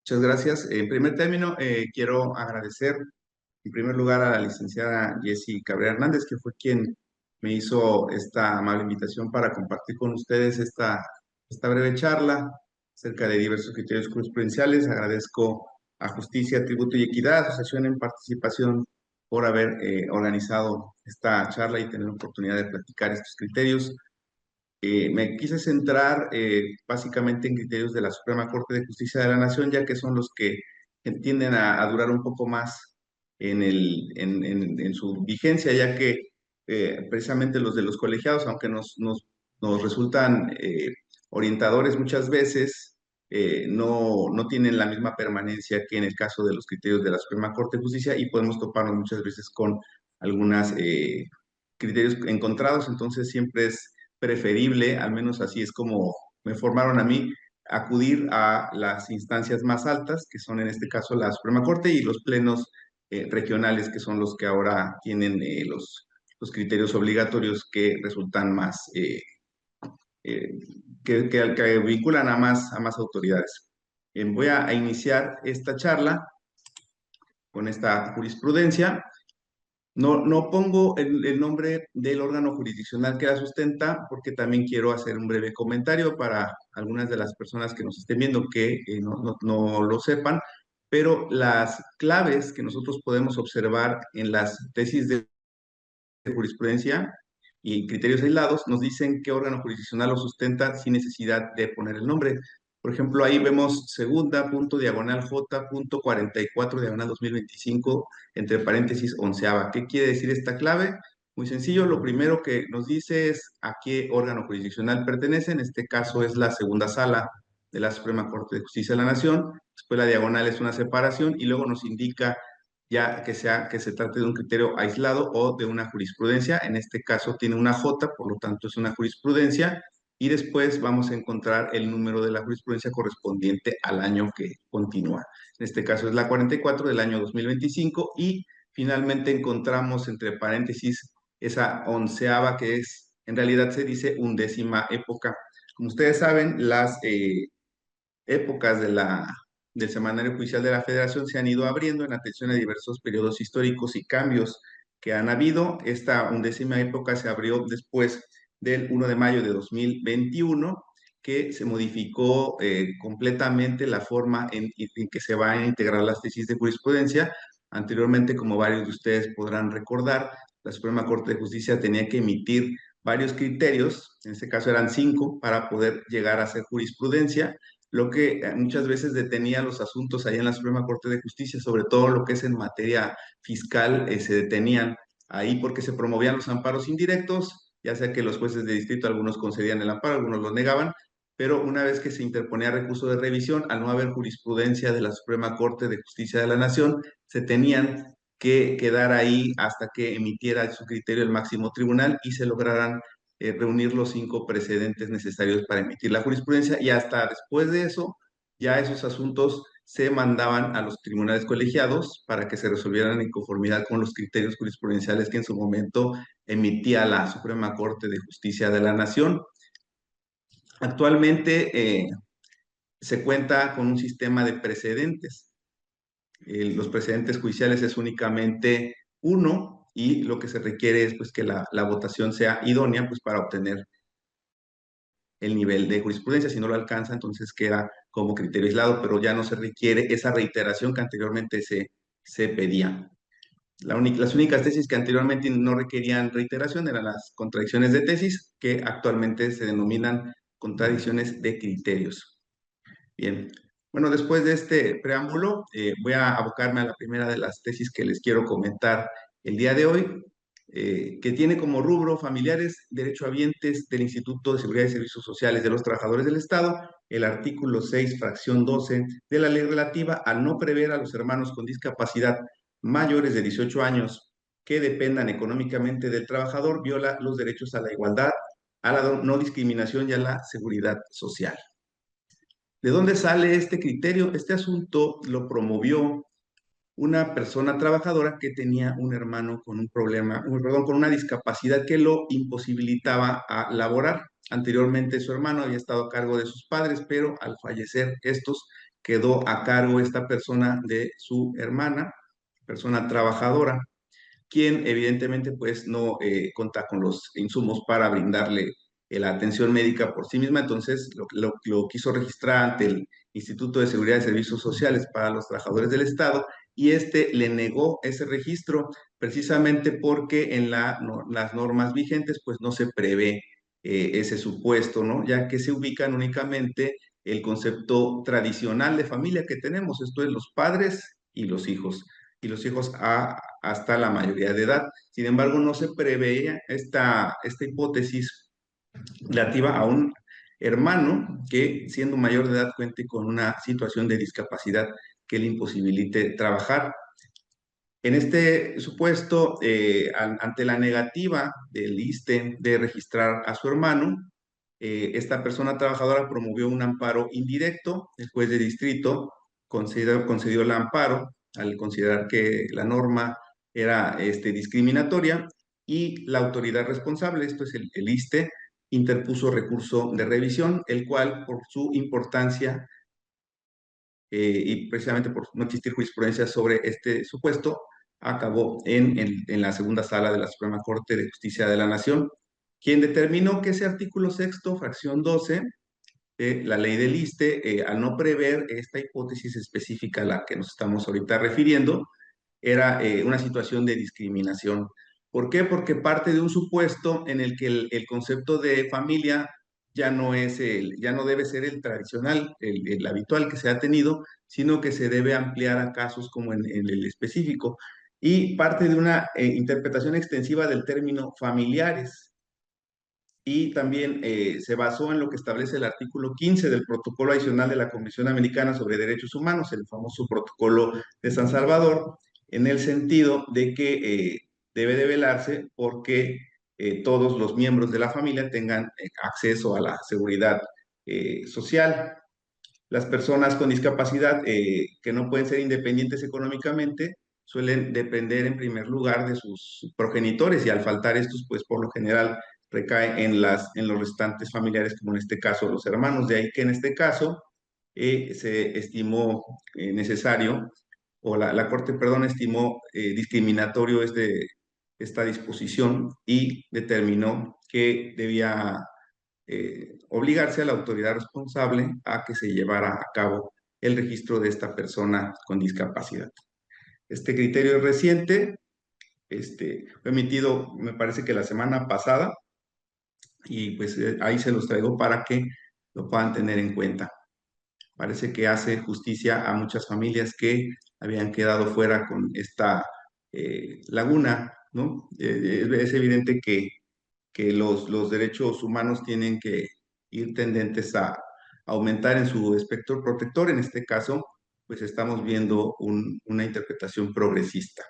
Muchas gracias. En primer término, quiero agradecer en primer lugar a la licenciada Jessie Cabrera Hernández, que fue quien me hizo esta amable invitación para compartir con ustedes esta breve charla acerca de diversos criterios jurisprudenciales. Agradezco a Justicia, Tributo y Equidad, Asociación en Participación, por haber organizado esta charla y tener la oportunidad de platicar estos criterios. Me quise centrar básicamente en criterios de la Suprema Corte de Justicia de la Nación, ya que son los que tienden a durar un poco más en su vigencia, ya que precisamente los de los colegiados, aunque nos resultan orientadores muchas veces, no tienen la misma permanencia que en el caso de los criterios de la Suprema Corte de Justicia y podemos toparnos muchas veces con algunos criterios encontrados, entonces siempre es preferible, al menos así es como me formaron a mí, acudir a las instancias más altas, que son en este caso la Suprema Corte y los plenos regionales, que son los que ahora tienen los criterios obligatorios que resultan más, eh, que vinculan a más autoridades. Voy a iniciar esta charla con esta jurisprudencia. No pongo el nombre del órgano jurisdiccional que la sustenta porque también quiero hacer un breve comentario para algunas de las personas que nos estén viendo que no lo sepan, pero las claves que nosotros podemos observar en las tesis de jurisprudencia y criterios aislados nos dicen qué órgano jurisdiccional lo sustenta sin necesidad de poner el nombre. Por ejemplo, ahí vemos segunda, punto, diagonal J, punto 44, diagonal 2025, entre paréntesis, onceava. ¿Qué quiere decir esta clave? Muy sencillo, lo primero que nos dice es a qué órgano jurisdiccional pertenece. En este caso es la segunda sala de la Suprema Corte de Justicia de la Nación. Después la diagonal es una separación y luego nos indica ya que se trate de un criterio aislado o de una jurisprudencia. En este caso tiene una J, por lo tanto es una jurisprudencia, y después vamos a encontrar el número de la jurisprudencia correspondiente al año que continúa. En este caso es la 44 del año 2025 y finalmente encontramos entre paréntesis esa onceava que es, en realidad se dice undécima época. Como ustedes saben, las épocas del Semanario Judicial de la Federación se han ido abriendo en atención a diversos periodos históricos y cambios que han habido. Esta undécima época se abrió después del 1 de mayo de 2021, que se modificó completamente la forma en que se van a integrar las tesis de jurisprudencia. Anteriormente, como varios de ustedes podrán recordar, la Suprema Corte de Justicia tenía que emitir varios criterios, en este caso eran 5, para poder llegar a hacer jurisprudencia, lo que muchas veces detenía los asuntos ahí en la Suprema Corte de Justicia, sobre todo lo que es en materia fiscal, se detenían ahí porque se promovían los amparos indirectos, ya sea que los jueces de distrito algunos concedían el amparo, algunos lo negaban, pero una vez que se interponía recurso de revisión, al no haber jurisprudencia de la Suprema Corte de Justicia de la Nación, se tenían que quedar ahí hasta que emitiera su criterio el máximo tribunal y se lograran reunir los 5 precedentes necesarios para emitir la jurisprudencia y hasta después de eso, ya esos asuntos se mandaban a los tribunales colegiados para que se resolvieran en conformidad con los criterios jurisprudenciales que en su momento emitía la Suprema Corte de Justicia de la Nación. Actualmente se cuenta con un sistema de precedentes. Los precedentes judiciales es únicamente uno y lo que se requiere es pues, que la votación sea idónea pues, para obtener el nivel de jurisprudencia. Si no lo alcanza, entonces queda como criterio aislado, pero ya no se requiere esa reiteración que anteriormente se pedía. Las únicas tesis que anteriormente no requerían reiteración eran las contradicciones de tesis, que actualmente se denominan contradicciones de criterios. Bien, bueno, después de este preámbulo, voy a abocarme a la primera de las tesis que les quiero comentar el día de hoy, que tiene como rubro familiares derechohabientes del Instituto de Seguridad y Servicios Sociales de los Trabajadores del Estado, el artículo 6, fracción 12 de la ley relativa al no prever a los hermanos con discapacidad mayores de 18 años que dependan económicamente del trabajador, viola los derechos a la igualdad, a la no discriminación y a la seguridad social. ¿De dónde sale este criterio? Este asunto lo promovió una persona trabajadora que tenía un hermano con un problema, perdón, con una discapacidad que lo imposibilitaba a laborar. Anteriormente su hermano había estado a cargo de sus padres, pero al fallecer estos quedó a cargo esta persona de su hermana, persona trabajadora, quien evidentemente pues no cuenta con los insumos para brindarle la atención médica por sí misma, entonces lo quiso registrar ante el Instituto de Seguridad y Servicios Sociales para los Trabajadores del Estado y este le negó ese registro precisamente porque en las normas vigentes pues no se prevé ese supuesto, ¿no? Ya que se ubican únicamente el concepto tradicional de familia que tenemos, esto es los padres y los hijos hasta la mayoría de edad. Sin embargo, no se preveía esta hipótesis relativa a un hermano que, siendo mayor de edad, cuente con una situación de discapacidad que le imposibilite trabajar. En este supuesto, ante la negativa del ISSSTE de registrar a su hermano, esta persona trabajadora promovió un amparo indirecto. El juez de distrito concedió el amparo al considerar que la norma era discriminatoria y la autoridad responsable, esto es el ISSSTE, interpuso recurso de revisión, el cual por su importancia y precisamente por no existir jurisprudencia sobre este supuesto, acabó en la segunda sala de la Suprema Corte de Justicia de la Nación, quien determinó que ese artículo sexto, fracción 12, la ley del ISSSTE, al no prever esta hipótesis específica a la que nos estamos ahorita refiriendo, era una situación de discriminación. ¿Por qué? Porque parte de un supuesto en el que el concepto de familia ya no debe ser el tradicional, el habitual que se ha tenido, sino que se debe ampliar a casos como en el específico. Y parte de una interpretación extensiva del término familiares, y también se basó en lo que establece el artículo 15 del Protocolo Adicional de la Convención Americana sobre Derechos Humanos, el famoso Protocolo de San Salvador, en el sentido de que debe de velarse porque todos los miembros de la familia tengan acceso a la seguridad social. Las personas con discapacidad que no pueden ser independientes económicamente suelen depender en primer lugar de sus progenitores y al faltar estos, pues por lo general recae en los restantes familiares, como en este caso los hermanos. De ahí que en este caso se estimó necesario, o la Corte, perdón, estimó discriminatorio esta disposición y determinó que debía obligarse a la autoridad responsable a que se llevara a cabo el registro de esta persona con discapacidad. Este criterio es reciente, fue emitido, me parece que la semana pasada, y pues ahí se los traigo para que lo puedan tener en cuenta. Parece que hace justicia a muchas familias que habían quedado fuera con esta laguna, ¿no? Es evidente que los derechos humanos tienen que ir tendentes a aumentar en su espectro protector. En este caso, pues estamos viendo una interpretación progresista.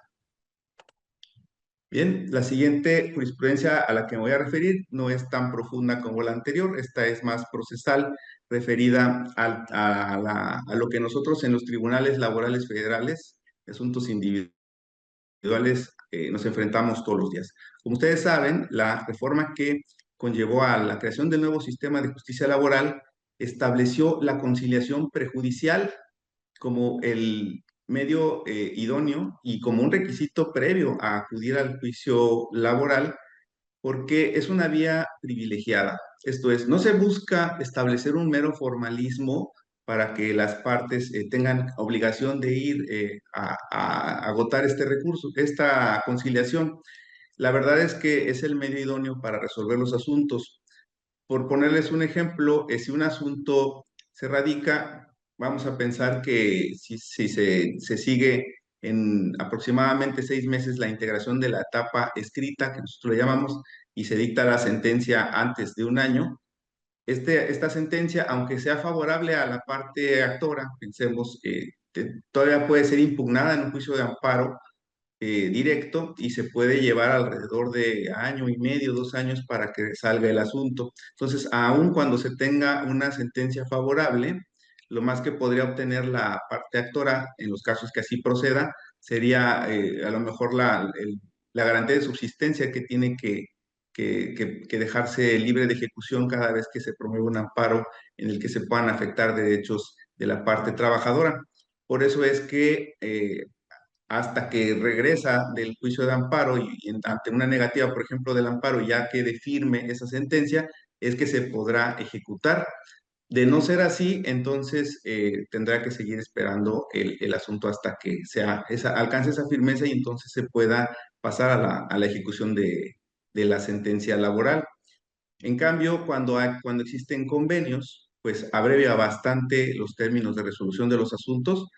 Bien, la siguiente jurisprudencia a la que me voy a referir no es tan profunda como la anterior, esta es más procesal, referida a lo que nosotros en los tribunales laborales federales, asuntos individuales, nos enfrentamos todos los días. Como ustedes saben, la reforma que conllevó a la creación del nuevo sistema de justicia laboral estableció la conciliación prejudicial como el medio idóneo y como un requisito previo a acudir al juicio laboral, porque es una vía privilegiada. Esto es, no se busca establecer un mero formalismo para que las partes tengan obligación de ir a agotar este recurso, esta conciliación. La verdad es que es el medio idóneo para resolver los asuntos. Por ponerles un ejemplo, si un asunto se radica, vamos a pensar que si se sigue en aproximadamente 6 meses la integración de la etapa escrita, que nosotros le llamamos, y se dicta la sentencia antes de un año, esta sentencia, aunque sea favorable a la parte actora, pensemos que todavía puede ser impugnada en un juicio de amparo directo y se puede llevar alrededor de año y medio, 2 años para que salga el asunto. Entonces, aun cuando se tenga una sentencia favorable, lo más que podría obtener la parte actora, en los casos que así proceda, sería a lo mejor la garantía de subsistencia que tiene que dejarse libre de ejecución cada vez que se promueve un amparo en el que se puedan afectar derechos de la parte trabajadora. Por eso es que hasta que regresa del juicio de amparo y ante una negativa, por ejemplo, del amparo, ya quede firme esa sentencia, es que se podrá ejecutar. De no ser así, entonces tendrá que seguir esperando el asunto hasta que alcance esa firmeza y entonces se pueda pasar a la ejecución de la sentencia laboral. En cambio, cuando existen convenios, pues abrevia bastante los términos de resolución de los asuntos.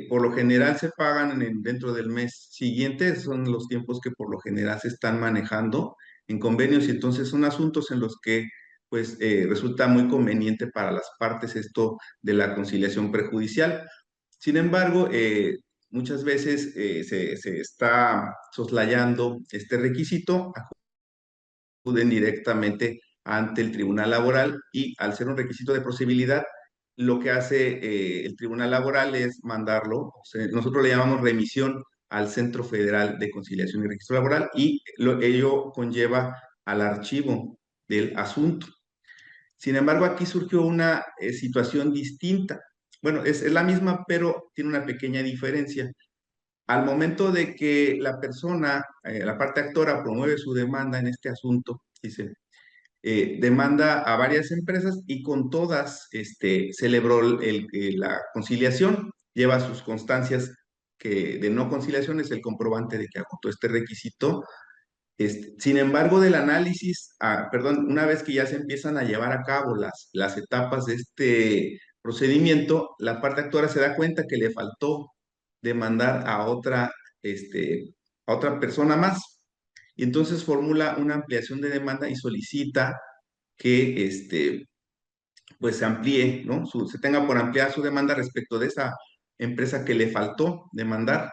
Por lo general se pagan dentro del mes siguiente, son los tiempos que por lo general se están manejando en convenios y entonces son asuntos en los que pues resulta muy conveniente para las partes esto de la conciliación prejudicial. Sin embargo, muchas veces se está soslayando este requisito, acuden directamente ante el Tribunal Laboral y al ser un requisito de procedibilidad, lo que hace el Tribunal Laboral es mandarlo, o sea, nosotros le llamamos remisión al Centro Federal de Conciliación y Registro Laboral y ello conlleva al archivo del asunto. Sin embargo, aquí surgió una situación distinta. Bueno, es la misma, pero tiene una pequeña diferencia. Al momento de que la persona, la parte actora, promueve su demanda en este asunto, dice, demanda a varias empresas y con todas celebró la conciliación, lleva sus constancias de no conciliación, es el comprobante de que agotó este requisito. Sin embargo, del análisis, perdón, una vez que ya se empiezan a llevar a cabo las etapas de este procedimiento, la parte actora se da cuenta que le faltó demandar a otra persona más. Y entonces formula una ampliación de demanda y solicita que pues se amplíe, ¿no? Se tenga por ampliar su demanda respecto de esa empresa que le faltó demandar.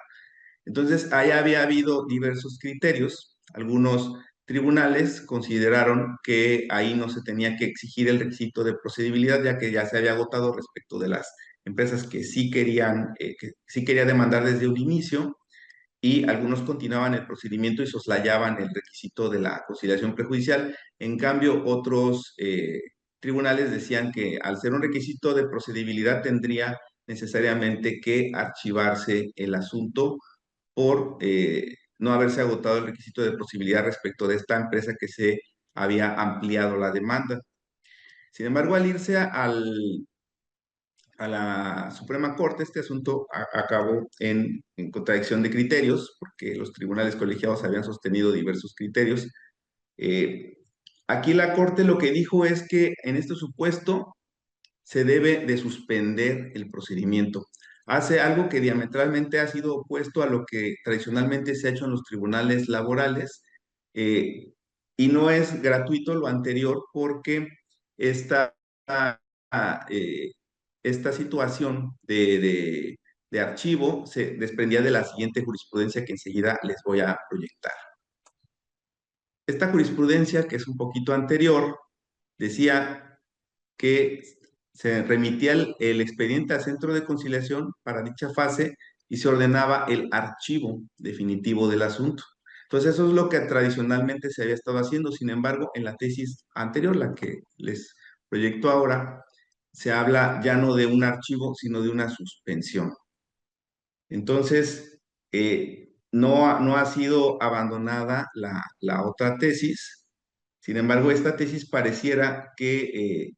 Entonces, ahí había habido diversos criterios. Algunos tribunales consideraron que ahí no se tenía que exigir el requisito de procedibilidad, ya que ya se había agotado respecto de las empresas que sí quería demandar desde un inicio, y algunos continuaban el procedimiento y soslayaban el requisito de la conciliación prejudicial. En cambio, otros tribunales decían que al ser un requisito de procedibilidad tendría necesariamente que archivarse el asunto por no haberse agotado el requisito de posibilidad respecto de esta empresa que se había ampliado la demanda. Sin embargo, al irse a la Suprema Corte, este asunto acabó en contradicción de criterios, porque los tribunales colegiados habían sostenido diversos criterios. Eh, Aquí la Corte lo que dijo es que en este supuesto se debe de suspender el procedimiento. Hace algo que diametralmente ha sido opuesto a lo que tradicionalmente se ha hecho en los tribunales laborales, eh, y no es gratuito lo anterior porque esta, eh, esta situación de archivo se desprendía de la siguiente jurisprudencia que enseguida les voy a proyectar. Esta jurisprudencia, que es un poquito anterior, decía que se remitía el expediente al centro de conciliación para dicha fase y se ordenaba el archivo definitivo del asunto. Entonces, eso es lo que tradicionalmente se había estado haciendo. Sin embargo, en la tesis anterior, la que les proyecto ahora, se habla ya no de un archivo, sino de una suspensión. Entonces, no ha sido abandonada la otra tesis. Sin embargo, esta tesis pareciera que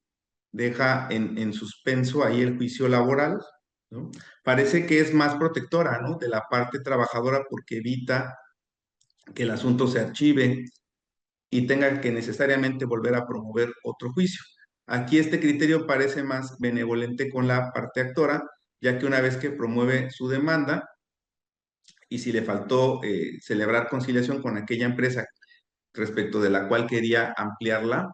deja en suspenso ahí el juicio laboral, ¿no? Parece que es más protectora, ¿no? De la parte trabajadora porque evita que el asunto se archive y tenga que necesariamente volver a promover otro juicio. Aquí este criterio parece más benevolente con la parte actora, ya que una vez que promueve su demanda y si le faltó celebrar conciliación con aquella empresa respecto de la cual quería ampliarla,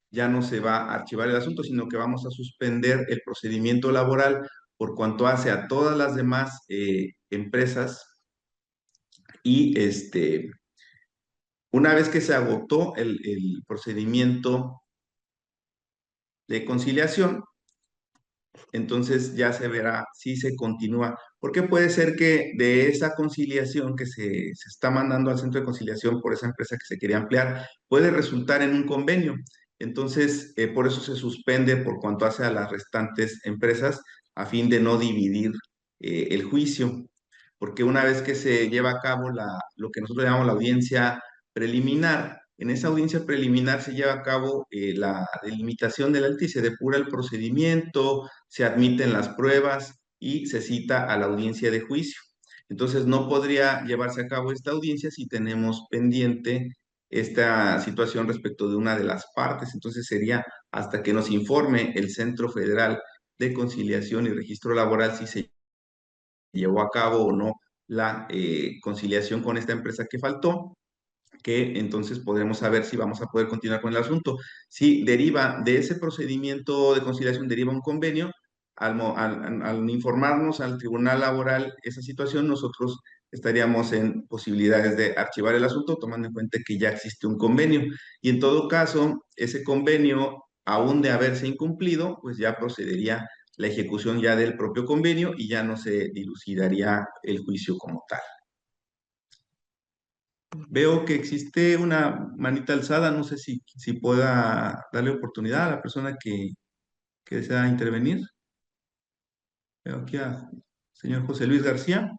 ya no se va a archivar el asunto, sino que vamos a suspender el procedimiento laboral por cuanto hace a todas las demás empresas y una vez que se agotó el procedimiento de conciliación, entonces ya se verá si se continúa. Porque puede ser que de esa conciliación que se está mandando al centro de conciliación por esa empresa que se quería ampliar, puede resultar en un convenio. Entonces, por eso se suspende por cuanto hace a las restantes empresas a fin de no dividir el juicio, porque una vez que se lleva a cabo lo que nosotros llamamos la audiencia preliminar, en esa audiencia preliminar se lleva a cabo la delimitación del alto y se depura el procedimiento, se admiten las pruebas y se cita a la audiencia de juicio. Entonces, no podría llevarse a cabo esta audiencia si tenemos pendiente esta situación respecto de una de las partes. Entonces, sería hasta que nos informe el Centro Federal de Conciliación y Registro Laboral si se llevó a cabo o no la conciliación con esta empresa que faltó, que entonces podremos saber si vamos a poder continuar con el asunto. Si deriva de ese procedimiento de conciliación, deriva un convenio, al informarnos al Tribunal Laboral esa situación, nosotros estaríamos en posibilidades de archivar el asunto, tomando en cuenta que ya existe un convenio. Y en todo caso, ese convenio, aún de haberse incumplido, pues ya procedería la ejecución ya del propio convenio y ya no se dilucidaría el juicio como tal. Veo que existe una manita alzada, no sé si pueda darle oportunidad a la persona que desea intervenir. Veo aquí al señor José Luis García.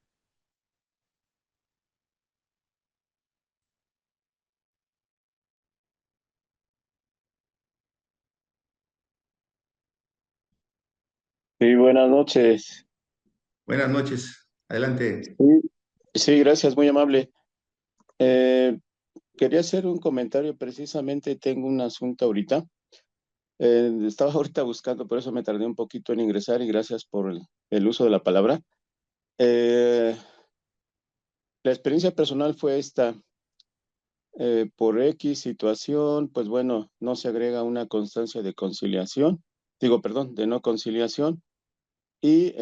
Sí, buenas noches. Buenas noches, adelante. Sí, sí, gracias, muy amable. Eh, Quería hacer un comentario, precisamente tengo un asunto ahorita. Estaba ahorita buscando, por eso me tardé un poquito en ingresar y gracias por el uso de la palabra. Eh, la experiencia personal fue esta. Por X situación, pues bueno, no se agrega una constancia de conciliación, digo, perdón, de no conciliación. Y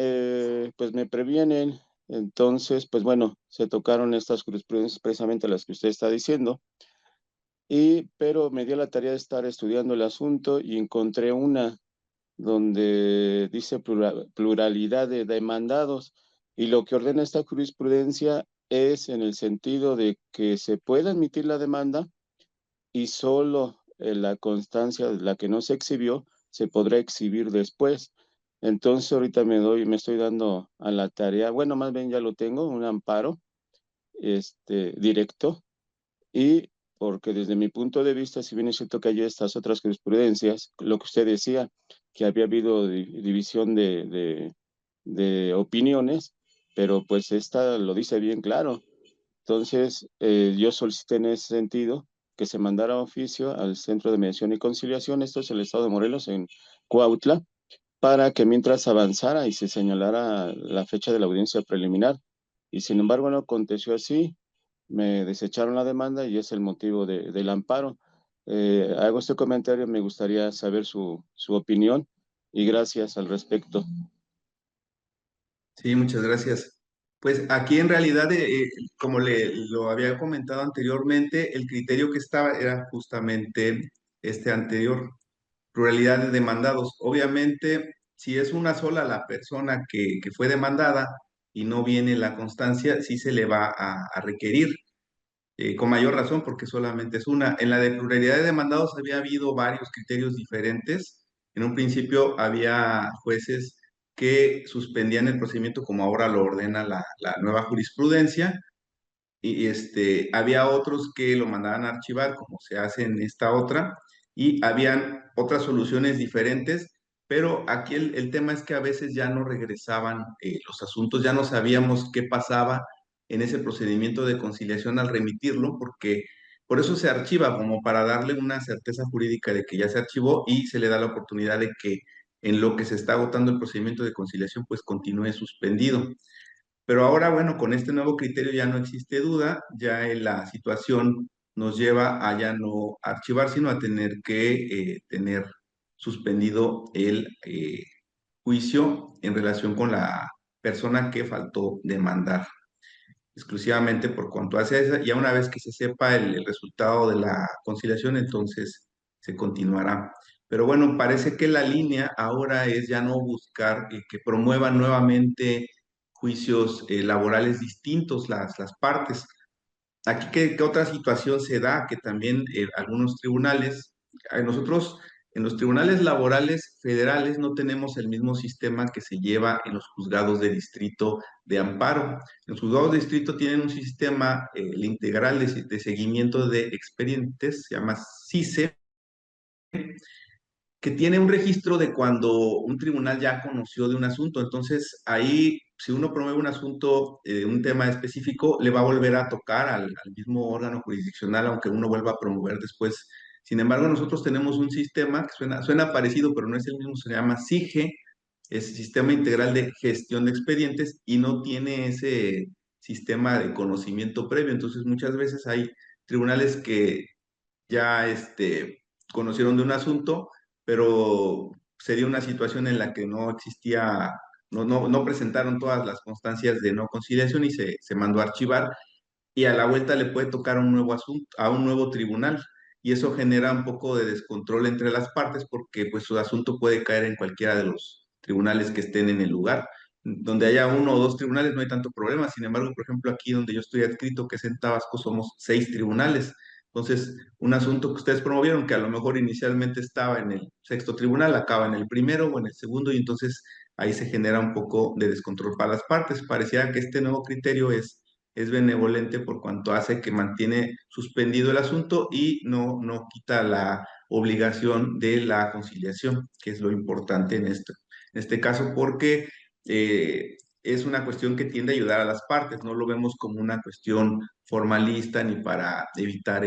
pues me previenen, entonces, pues bueno, se tocaron estas jurisprudencias precisamente las que usted está diciendo, pero me dio la tarea de estar estudiando el asunto y encontré una donde dice pluralidad de demandados y lo que ordena esta jurisprudencia es en el sentido de que se puede admitir la demanda y solo la constancia de la que no se exhibió se podrá exhibir después. Entonces ahorita me estoy dando a la tarea, bueno, más bien ya lo tengo, un amparo directo y porque desde mi punto de vista, si bien es cierto que hay estas otras jurisprudencias, lo que usted decía, que había habido división de opiniones, pero pues esta lo dice bien claro. Entonces, yo solicité en ese sentido que se mandara oficio al Centro de Mediación y Conciliación, esto es el estado de Morelos, en Cuautla, para que mientras avanzara y se señalara la fecha de la audiencia preliminar. Y sin embargo, no aconteció así, me desecharon la demanda y es el motivo del amparo. Hago este comentario, me gustaría saber su opinión y gracias al respecto. Sí, muchas gracias. Pues aquí en realidad, como lo había comentado anteriormente, el criterio que estaba era justamente este anterior, pluralidad de demandados. Obviamente, si es una sola la persona que fue demandada y no viene la constancia, sí se le va a requerir, con mayor razón porque solamente es una. En la de pluralidad de demandados había habido varios criterios diferentes. En un principio había jueces que suspendían el procedimiento como ahora lo ordena la nueva jurisprudencia y había otros que lo mandaban a archivar, como se hace en esta otra, y habían otras soluciones diferentes, pero aquí el tema es que a veces ya no regresaban los asuntos, ya no sabíamos qué pasaba en ese procedimiento de conciliación al remitirlo, porque por eso se archiva, como para darle una certeza jurídica de que ya se archivó y se le da la oportunidad de que en lo que se está agotando el procedimiento de conciliación, pues continúe suspendido. Pero ahora, bueno, con este nuevo criterio ya no existe duda, ya la situación nos lleva a ya no archivar, sino a tener que tener suspendido el juicio en relación con la persona que faltó demandar, exclusivamente por cuanto hace eso. Ya una vez que se sepa el resultado de la conciliación, entonces se continuará. Pero bueno, parece que la línea ahora es ya no buscar que promuevan nuevamente juicios laborales distintos las partes. Aquí, ¿qué otra situación se da? Que también algunos tribunales, nosotros En los tribunales laborales federales no tenemos el mismo sistema que se lleva en los juzgados de distrito de amparo. Los juzgados de distrito tienen un sistema, el integral de seguimiento de expedientes, se llama CISE, que tiene un registro de cuando un tribunal ya conoció de un asunto. Entonces, ahí, si uno promueve un asunto, un tema específico, le va a volver a tocar al mismo órgano jurisdiccional, aunque uno vuelva a promover después. Sin embargo, nosotros tenemos un sistema que suena parecido, pero no es el mismo, se llama SIGE, es Sistema Integral de Gestión de Expedientes, y no tiene ese sistema de conocimiento previo. Entonces, muchas veces hay tribunales que ya conocieron de un asunto, pero sería una situación en la que no existía, no presentaron todas las constancias de no conciliación y se mandó a archivar, y a la vuelta le puede tocar un nuevo asunto, a un nuevo tribunal. Y eso genera un poco de descontrol entre las partes porque pues su asunto puede caer en cualquiera de los tribunales que estén en el lugar. Donde haya uno o dos tribunales no hay tanto problema. Sin embargo, por ejemplo, aquí donde yo estoy adscrito, que es en Tabasco, somos 6 tribunales. Entonces, un asunto que ustedes promovieron, que a lo mejor inicialmente estaba en el sexto tribunal, acaba en el primero o en el segundo, y entonces ahí se genera un poco de descontrol para las partes. Parecía que este nuevo criterio es benevolente por cuanto hace que mantiene suspendido el asunto y no quita la obligación de la conciliación, que es lo importante en este caso, porque es una cuestión que tiende a ayudar a las partes, no lo vemos como una cuestión formalista ni para evitar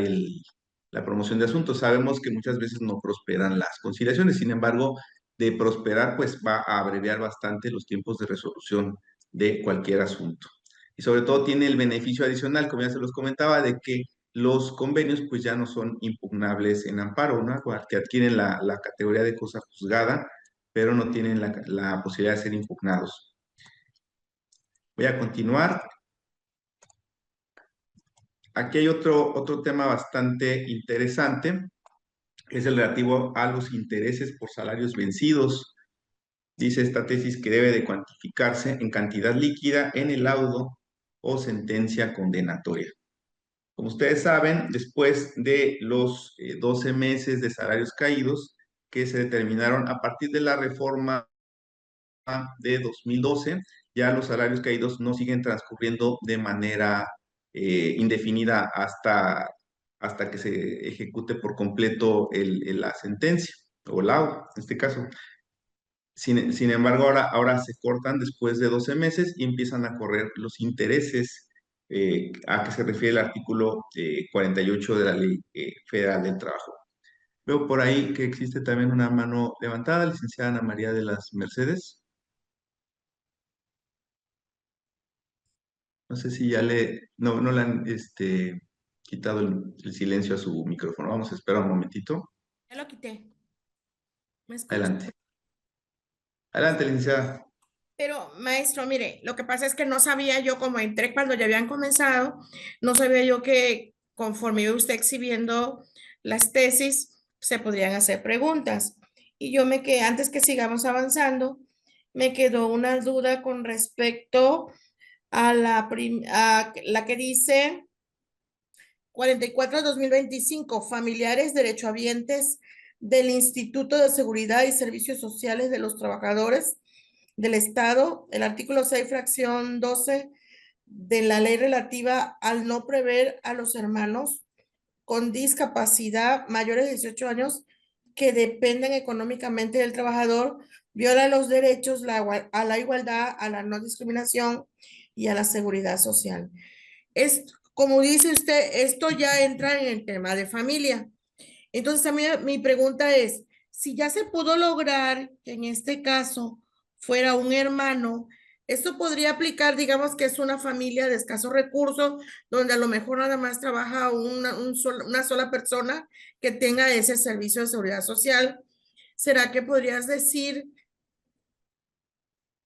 la promoción de asuntos. Sabemos que muchas veces no prosperan las conciliaciones, sin embargo, de prosperar, pues va a abreviar bastante los tiempos de resolución de cualquier asunto. Y sobre todo tiene el beneficio adicional, como ya se los comentaba, de que los convenios pues ya no son impugnables en amparo, ¿no? Que adquieren la categoría de cosa juzgada, pero no tienen la posibilidad de ser impugnados. Voy a continuar. Aquí hay otro tema bastante interesante, que es el relativo a los intereses por salarios vencidos. Dice esta tesis que debe de cuantificarse en cantidad líquida en el laudo o sentencia condenatoria. Como ustedes saben, después de los 12 meses de salarios caídos que se determinaron a partir de la reforma de 2012, ya los salarios caídos no siguen transcurriendo de manera indefinida hasta que se ejecute por completo la sentencia o laudo, en este caso. Sin embargo, ahora se cortan después de 12 meses y empiezan a correr los intereses a que se refiere el artículo 48 de la Ley Federal del Trabajo. Veo por ahí que existe también una mano levantada, licenciada Ana María de las Mercedes. No sé si ya no le han quitado el silencio a su micrófono. Vamos a esperar un momentito. Ya lo quité. ¿Me escucha? Adelante. Adelante, licenciada. Pero, maestro, mire, lo que pasa es que no sabía yo, como entré cuando ya habían comenzado, no sabía yo que conforme iba usted exhibiendo las tesis, se podrían hacer preguntas. Y yo me quedé, antes que sigamos avanzando, me quedó una duda con respecto a a la que dice 44/2025, familiares derechohabientes del Instituto de Seguridad y Servicios Sociales de los Trabajadores del Estado, el artículo 6, fracción 12 de la ley relativa al no prever a los hermanos con discapacidad mayores de 18 años que dependen económicamente del trabajador, viola los derechos a la igualdad, a la no discriminación y a la seguridad social. Es, como dice usted, esto ya entra en el tema de familia. Entonces, también mi pregunta es, si ya se pudo lograr que en este caso fuera un hermano, esto podría aplicar, digamos que es una familia de escasos recursos, donde a lo mejor nada más trabaja una sola persona que tenga ese servicio de seguridad social. ¿Será que podrías decir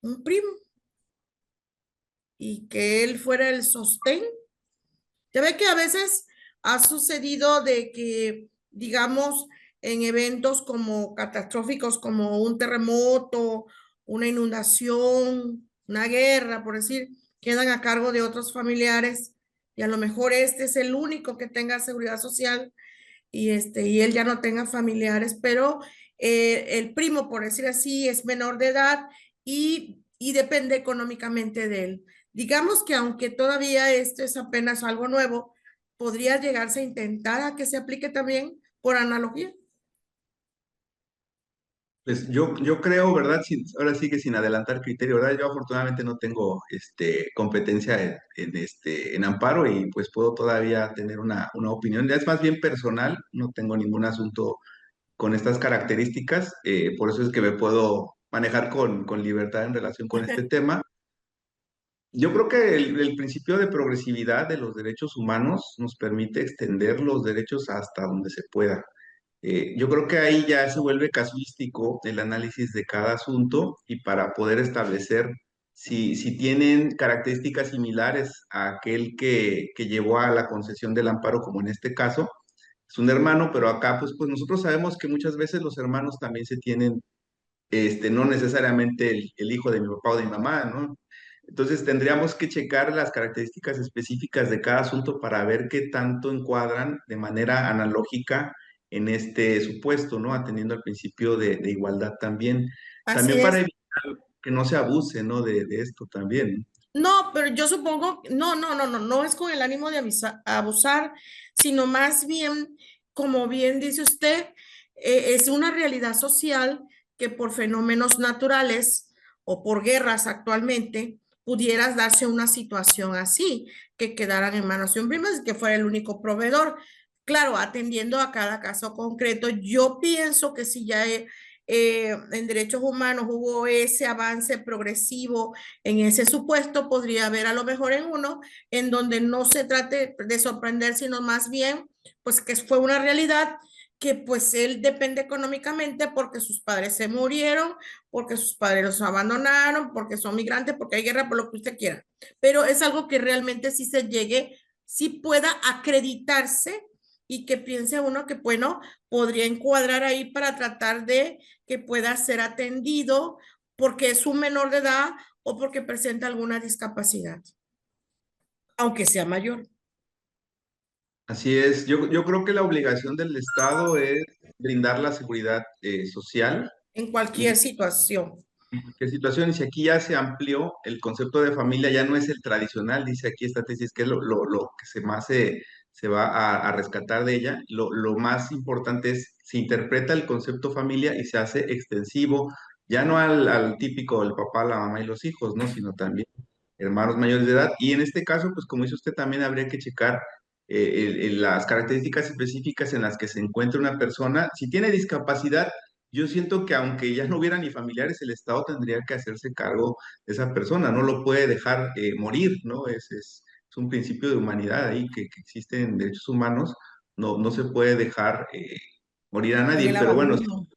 un primo y que él fuera el sostén? Ya ve que a veces ha sucedido de que, digamos, en eventos como catastróficos, como un terremoto, una inundación, una guerra, por decir, quedan a cargo de otros familiares y a lo mejor este es el único que tenga seguridad social y él ya no tenga familiares, pero el primo, por decir así, es menor de edad y depende económicamente de él. Digamos que aunque todavía esto es apenas algo nuevo, podría llegarse a intentar a que se aplique también por analogía. Pues yo creo, ¿verdad? Ahora sí que sin adelantar criterio, ¿verdad? Yo afortunadamente no tengo competencia en amparo y pues puedo todavía tener una opinión. Ya es más bien personal, no tengo ningún asunto con estas características, por eso es que me puedo manejar con libertad en relación con este tema. Yo creo que el principio de progresividad de los derechos humanos nos permite extender los derechos hasta donde se pueda. Yo creo que ahí ya se vuelve casuístico el análisis de cada asunto y para poder establecer si tienen características similares a aquel que llevó a la concesión del amparo, como en este caso, es un hermano, pero acá pues nosotros sabemos que muchas veces los hermanos también se tienen, no necesariamente el hijo de mi papá o de mi mamá, ¿no? Entonces tendríamos que checar las características específicas de cada asunto para ver qué tanto encuadran de manera analógica en este supuesto, ¿no? Atendiendo al principio de igualdad también. Así También para es. evitar que no se abuse, ¿no? De esto también. No, pero yo supongo, no es con el ánimo de abusar, sino más bien, como bien dice usted, es una realidad social que por fenómenos naturales o por guerras actualmente pudieras darse una situación así, que quedaran en manos de un primo y que fuera el único proveedor. Claro, atendiendo a cada caso concreto, yo pienso que si ya en derechos humanos hubo ese avance progresivo en ese supuesto, podría haber a lo mejor en uno en donde no se trate de sorprender, sino más bien, pues que fue una realidad que pues él depende económicamente porque sus padres se murieron, porque sus padres los abandonaron, porque son migrantes, porque hay guerra, por lo que usted quiera. Pero es algo que realmente sí se llegue, sí pueda acreditarse y que piense uno que, bueno, podría encuadrar ahí para tratar de que pueda ser atendido porque es un menor de edad o porque presenta alguna discapacidad, aunque sea mayor, Así es, yo creo que la obligación del Estado es brindar la seguridad social en cualquier y situación. qué situación. Y si aquí ya se amplió el concepto de familia, ya no es el tradicional, dice aquí esta tesis, que es lo que se va a rescatar de ella. Lo más importante es, se interpreta el concepto familia y se hace extensivo, ya no al típico, el papá, la mamá y los hijos, ¿no? Sino también hermanos mayores de edad. Y en este caso, pues como dice usted, también habría que checar las características específicas en las que se encuentra una persona. Si tiene discapacidad, yo siento que aunque ya no hubiera ni familiares, el Estado tendría que hacerse cargo de esa persona, no lo puede dejar morir, ¿no? Es un principio de humanidad ahí que existe en derechos humanos, no se puede dejar morir a En nadie, el pero bueno, abandono.